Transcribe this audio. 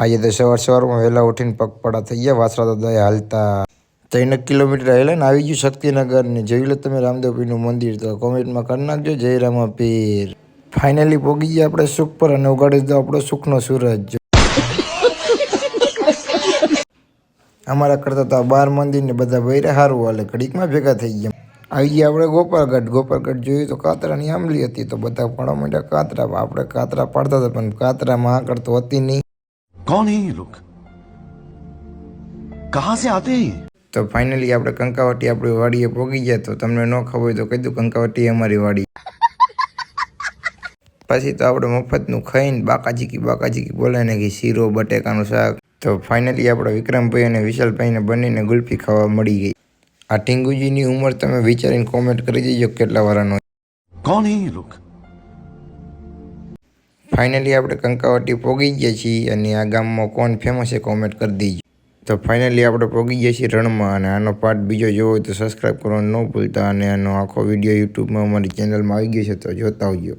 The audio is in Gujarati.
આજે તો સવારમાં વહેલા ઉઠીને પગપાળા થઈ ગયા. વાસરા દાદાએ હાલતા 3 કિલોમીટર હાલ્યા ને આવી ગયું શક્તિનગર ને જોઈ લો તમે રામદેવપીરનું મંદિર. તો કોમેન્ટમાં કરી નાખજો જય રામાપીર. ફાઇનલી પોગી ગયા આપણે સુખ પર અને ઉગાડી દીધો આપણો સુખનો સૂરજ. અમારા કરતા તો 12 મંદિર ને બધા બૈરા હારું હાલે ઘડીકમાં ભેગા થઈ ગયા. આવી ગયા આપણે ગોપાલગઢ જોયું તો કાતરાની આંબલી હતી તો બધા પડવા માંડ્યા કાતરા. આપણે કાતરા પાડતા હતા પણ કાતરામાં આકડ તો હતી નહીં. कौन है ये लोग? कहाँ से आते हैं? તો ફાઇનલી આપણે કંકાવટી આપણી વાડીએ પોગી ગયા. તો તમને ન ખબર હોય તો કહી દઉં કંકાવટી અમારી વાડી. પછી તો આપણે મફતનું ખાઈને બાકાજી બોલે ને કે શીરો બટેકાનું શાક. તો ફાઇનલી આપણે વિક્રમભાઈ અને વિશાલભાઈને બંનેને ગુલ્ફી ખાવા મળી ગઈ. આ ટીંગુજીની ઉંમર તમે વિચારીને કોમેન્ટ કરી દેજો કેટલા વાળાનો. कौन है ये लोग? ફાઇનલી આપણે કંકાવટી પોગી ગયા છીએ અને આ ગામમાં કોણ ફેમસ છે કોમેન્ટ કરી દેજો. તો ફાઇનલી આપણે પોગી ગયા છીએ રણમાં અને આનો પાર્ટ બીજો જોવો હોય તો સબસ્ક્રાઈબ કરવાનું ન ભૂલતા. અને આનો આખો વિડીયો યુટ્યુબમાં અમારી ચેનલમાં આવી ગયો છે તો જોતા આવજો.